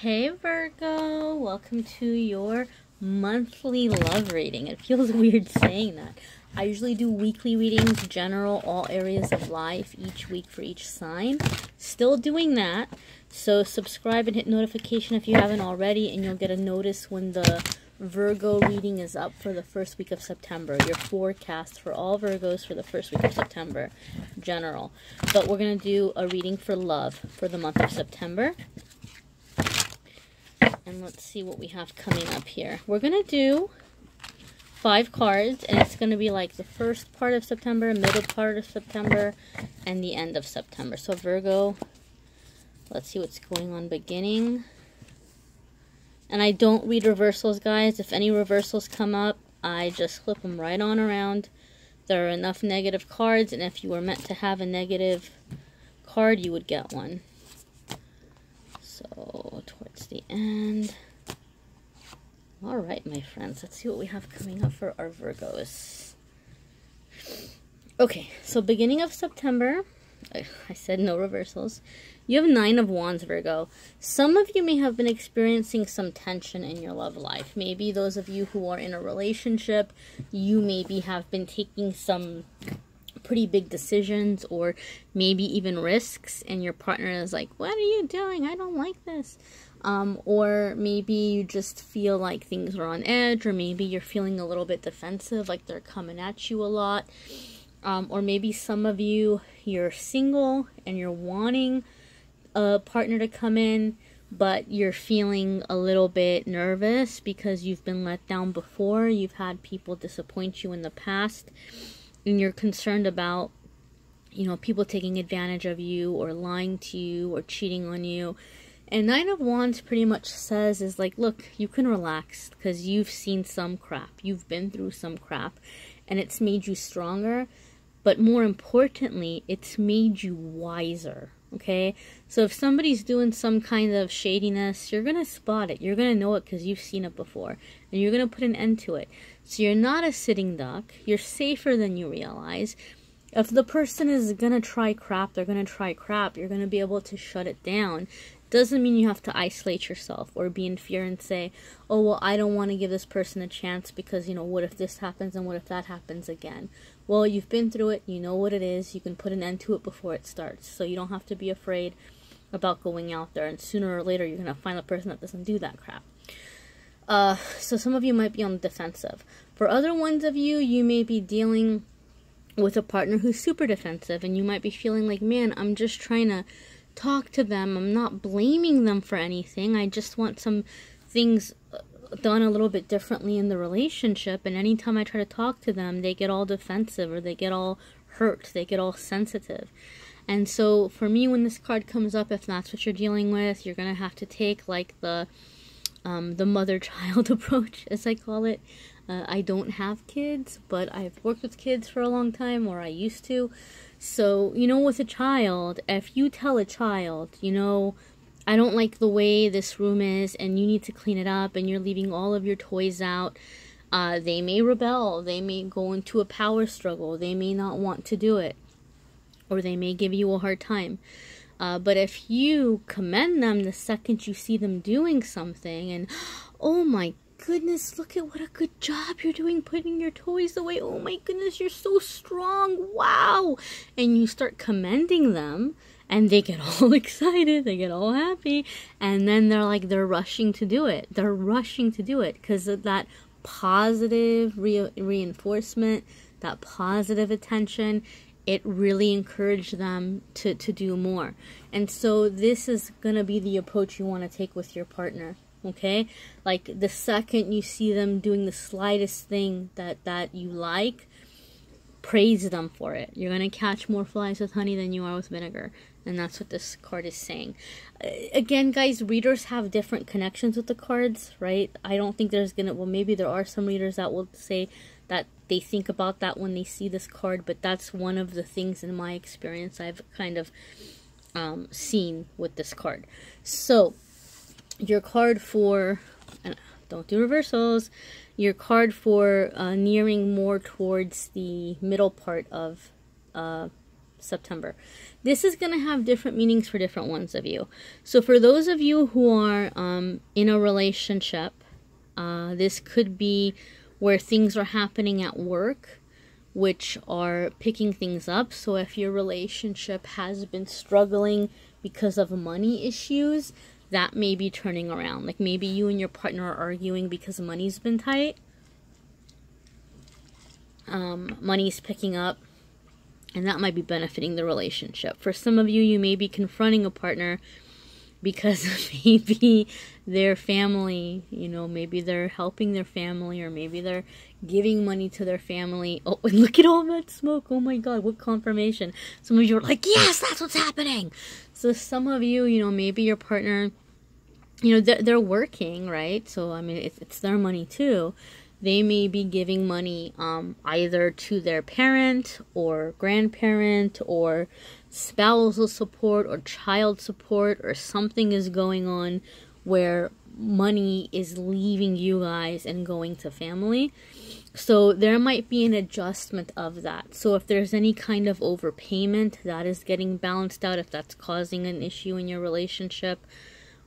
Hey Virgo, welcome to your monthly love reading. It feels weird saying that. I usually do weekly readings, general, all areas of life, each week for each sign. Still doing that, so subscribe and hit notification if you haven't already, and you'll get a notice when the Virgo reading is up for the first week of September. Your forecast for all Virgos for the first week of September, general. But we're going to do a reading for love for the month of September. And let's see what we have coming up here. We're going to do 5 cards, and it's going to be like the first part of September, middle part of September, and the end of September. So Virgo, let's see what's going on beginning. And I don't read reversals, guys. If any reversals come up, I just flip them right on around. There are enough negative cards, and if you were meant to have a negative card, you would get one. So, towards the end. Alright, my friends. Let's see what we have coming up for our Virgos. Okay, so beginning of September. I said no reversals. You have 9 of Wands, Virgo. Some of you may have been experiencing some tension in your love life. Maybe those of you who are in a relationship, you maybe have been taking some pretty big decisions or maybe even risks, and your partner is like, what are you doing? I don't like this. Or maybe you just feel like things are on edge, or maybe you're feeling a little bit defensive, like they're coming at you a lot. Or maybe some of you, you're single and you're wanting a partner to come in, but you're feeling a little bit nervous because you've been let down before. You've had people disappoint you in the past, and you're concerned about, you know, people taking advantage of you or lying to you or cheating on you. And 9 of Wands pretty much says is like, look, you can relax because you've seen some crap. You've been through some crap, and it's made you stronger. But more importantly, it's made you wiser, okay? So if somebody's doing some kind of shadiness, you're going to spot it. You're going to know it because you've seen it before. And you're going to put an end to it. So you're not a sitting duck. You're safer than you realize. If the person is going to try crap, they're going to try crap. You're going to be able to shut it down. Doesn't mean you have to isolate yourself or be in fear and say, oh, well, I don't want to give this person a chance because, you know, what if this happens and what if that happens again? Well, you've been through it. You know what it is. You can put an end to it before it starts. So you don't have to be afraid about going out there. And sooner or later, you're going to find a person that doesn't do that crap. So some of you might be on the defensive. For other ones of you, you may be dealing with a partner who's super defensive. And you might be feeling like, man, I'm just trying to talk to them. I'm not blaming them for anything. I just want some things done a little bit differently in the relationship, and anytime I try to talk to them, they get all defensive, or they get all hurt, they get all sensitive. And so for me, when this card comes up, if that's what you're dealing with, you're gonna have to take like the mother-child approach, as I call it. I don't have kids, but I've worked with kids for a long time, or I used to. So, you know, with a child, if you tell a child, you know, I don't like the way this room is and you need to clean it up, and you're leaving all of your toys out, they may rebel, they may go into a power struggle, they may not want to do it, or they may give you a hard time. But if you commend them the second you see them doing something, and, oh my goodness, look at what a good job you're doing putting your toys away. Oh my goodness, you're so strong. Wow. And you start commending them, and they get all excited. They get all happy. And then they're rushing to do it. They're rushing to do it because of that positive reinforcement, that positive attention. It really encouraged them to do more. And so this is going to be the approach you want to take with your partner. Okay, like the second you see them doing the slightest thing that you like, praise them for it. You're going to catch more flies with honey than you are with vinegar. And that's what this card is saying. Again, guys, readers have different connections with the cards, right? I don't think there's going to, well, maybe there are some readers that will say that they think about that when they see this card. But that's one of the things in my experience I've kind of seen with this card. So your card for, don't do reversals, your card for nearing more towards the middle part of September. This is going to have different meanings for different ones of you. So for those of you who are in a relationship, this could be where things are happening at work, which are picking things up. So if your relationship has been struggling because of money issues, that may be turning around. Like maybe you and your partner are arguing because money's been tight. Money's picking up, and that might be benefiting the relationship. For some of you, you may be confronting a partner because maybe their family, you know, maybe they're helping their family, or maybe they're giving money to their family. Oh, and look at all that smoke. Oh my God, what confirmation. Some of you are like, yes, that's what's happening. So some of you, you know, maybe your partner, you know, they're working, right? So, I mean, it's their money too. They may be giving money either to their parent or grandparent or spousal support or child support, or something is going on where money is leaving you guys and going to family. So there might be an adjustment of that. So if there's any kind of overpayment, that is getting balanced out if that's causing an issue in your relationship.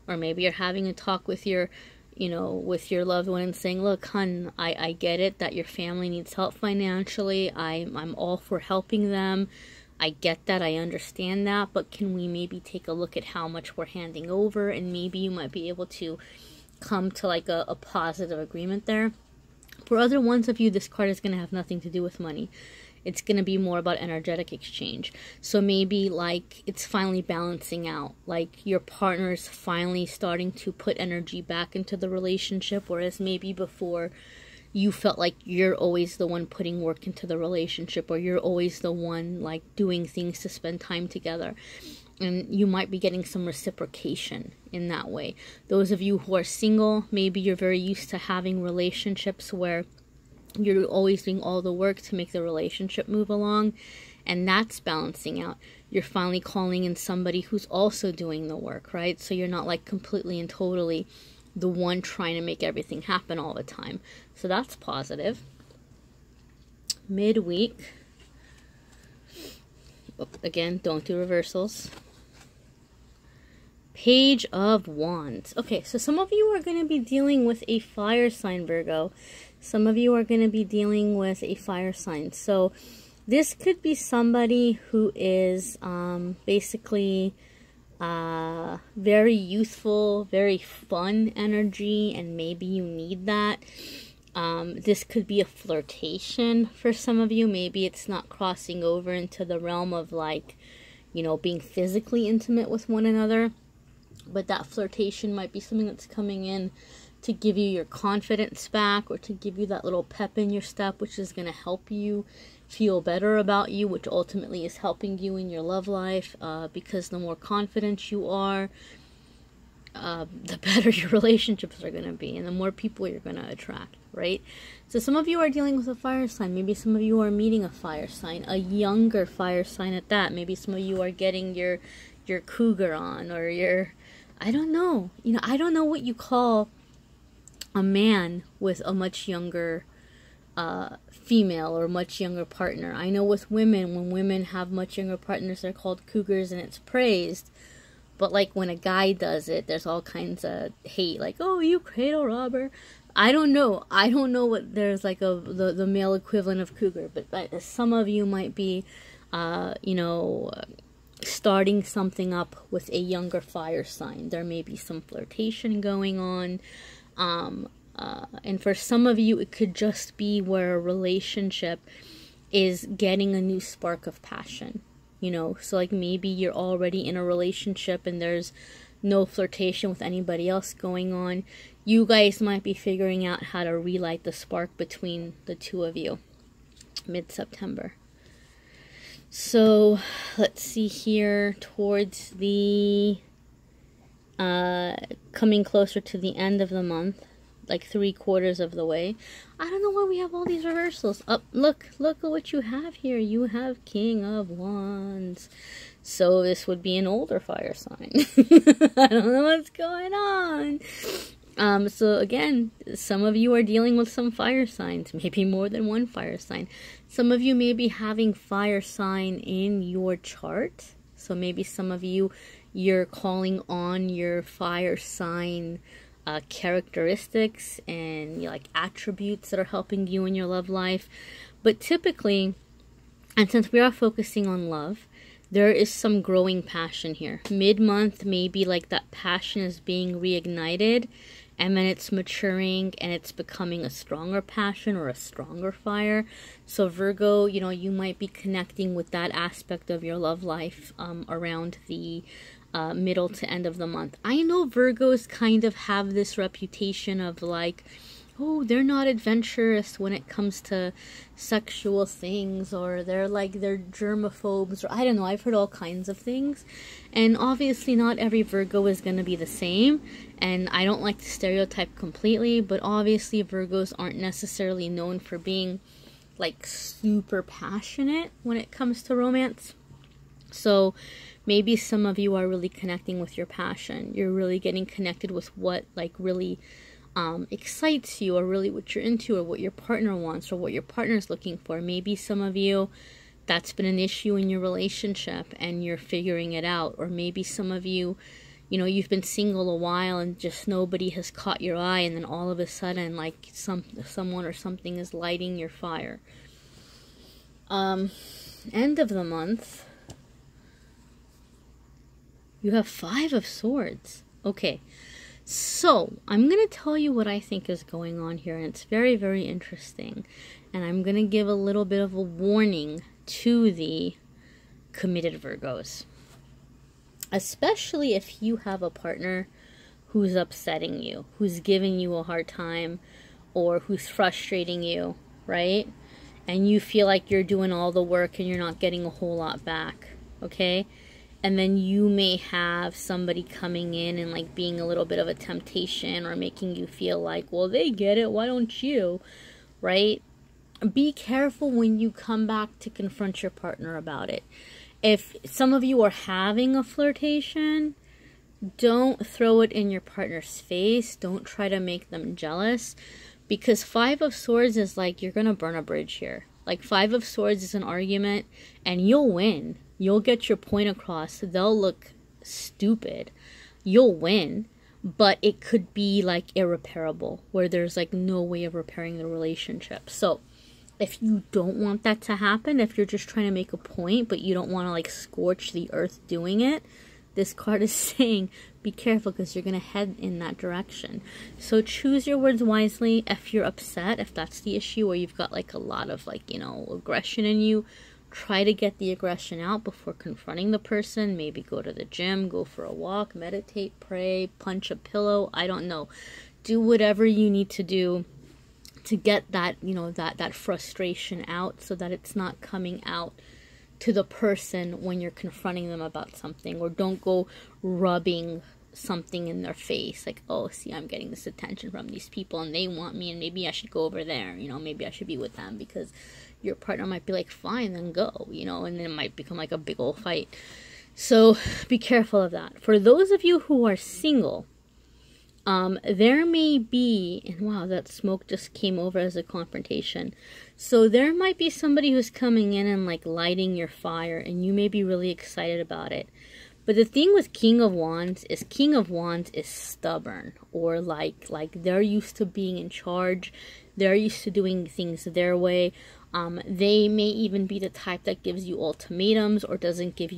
Or maybe you're having a talk with your, you know, with your loved one and saying, look, hun, I get it that your family needs help financially. I'm all for helping them. I get that. I understand that. But can we maybe take a look at how much we're handing over? And maybe you might be able to come to like a positive agreement there. For other ones of you, this card is going to have nothing to do with money. It's going to be more about energetic exchange. So maybe like it's finally balancing out. Like your partner is finally starting to put energy back into the relationship. Whereas maybe before you felt like you're always the one putting work into the relationship, or you're always the one like doing things to spend time together. And you might be getting some reciprocation in that way. Those of you who are single, maybe you're very used to having relationships where you're always doing all the work to make the relationship move along, and that's balancing out. You're finally calling in somebody who's also doing the work, right? So you're not like completely and totally the one trying to make everything happen all the time. So that's positive. Midweek. Again, don't do reversals. Page of Wands. Okay, so some of you are going to be dealing with a fire sign, Virgo. Some of you are going to be dealing with a fire sign. So this could be somebody who is basically very youthful, very fun energy, and maybe you need that. This could be a flirtation for some of you. Maybe it's not crossing over into the realm of like, you know, being physically intimate with one another. But that flirtation might be something that's coming in to give you your confidence back, or to give you that little pep in your step, which is going to help you feel better about you, which ultimately is helping you in your love life, because the more confident you are, the better your relationships are going to be, and the more people you're going to attract, right? So some of you are dealing with a fire sign. Maybe some of you are meeting a fire sign, a younger fire sign at that. Maybe some of you are getting your cougar on, or your, I don't know. You know, I don't know what you call a man with a much younger female or much younger partner. I know with women, when women have much younger partners, they're called cougars and it's praised. But like when a guy does it, there's all kinds of hate, like, oh, you cradle robber. I don't know. I don't know what there's like the male equivalent of cougar, but some of you might be, you know, starting something up with a younger fire sign. There may be some flirtation going on. And for some of you, it could just be where a relationship is getting a new spark of passion, you know. So like maybe you're already in a relationship and there's no flirtation with anybody else going on. You guys might be figuring out how to relight the spark between the two of you mid-September. So let's see here, towards the coming closer to the end of the month, like 3/4 of the way. I don't know why we have all these reversals. Oh, look at what you have here. You have King of Wands. So this would be an older fire sign. I don't know what's going on. So again, some of you are dealing with some fire signs, maybe more than one fire sign. Some of you may be having fire sign in your chart. So maybe some of you, you're calling on your fire sign characteristics and like attributes that are helping you in your love life. But typically, and since we are focusing on love, there is some growing passion here. Mid-month, maybe like that passion is being reignited, and then it's maturing and it's becoming a stronger passion or a stronger fire. So Virgo, you know, you might be connecting with that aspect of your love life around the middle to end of the month. I know Virgos kind of have this reputation of like, oh, they're not adventurous when it comes to sexual things, or they're germaphobes, or I don't know, I've heard all kinds of things. And obviously not every Virgo is going to be the same, and I don't like to stereotype completely, but obviously Virgos aren't necessarily known for being like super passionate when it comes to romance. So maybe some of you are really connecting with your passion. You're really getting connected with what like really excites you, or really what you're into, or what your partner wants, or what your partner's looking for. Maybe some of you, that's been an issue in your relationship and you're figuring it out. Or maybe some of you, you know, you've been single a while and just nobody has caught your eye, and then all of a sudden like someone or something is lighting your fire. End of the month, you have 5 of Swords. Okay. So, I'm going to tell you what I think is going on here, and it's very, very interesting. And I'm going to give a little bit of a warning to the committed Virgos. Especially if you have a partner who's upsetting you, who's giving you a hard time, or who's frustrating you, right? And you feel like you're doing all the work and you're not getting a whole lot back, okay? And then you may have somebody coming in and like being a little bit of a temptation, or making you feel like, well, they get it, why don't you, right? Be careful when you come back to confront your partner about it. If some of you are having a flirtation, don't throw it in your partner's face. Don't try to make them jealous, because 5 of Swords is like, you're going to burn a bridge here. Like 5 of Swords is an argument and you'll win. You'll get your point across. They'll look stupid. You'll win, but it could be like irreparable, where there's like no way of repairing the relationship. So if you don't want that to happen, if you're just trying to make a point, but you don't want to like scorch the earth doing it, this card is saying be careful, because you're going to head in that direction. So choose your words wisely. If you're upset, if that's the issue, or you've got like a lot of like, you know, aggression in you, try to get the aggression out before confronting the person. Maybe go to the gym, go for a walk, meditate, pray, punch a pillow. I don't know. Do whatever you need to do to get that, you know, that frustration out, so that it's not coming out to the person when you're confronting them about something. Or don't go rubbing something in their face like, oh, see, I'm getting this attention from these people and they want me, and maybe I should go over there, you know, maybe I should be with them, because your partner might be like, fine, then go, you know, and then it might become like a big old fight. So be careful of that. For those of you who are single, there may be, and wow, that smoke just came over as a confrontation. So there might be somebody who's coming in and like lighting your fire, and you may be really excited about it. But the thing with King of Wands is stubborn, or like they're used to being in charge. They're used to doing things their way. They may even be the type that gives you ultimatums, or doesn't give you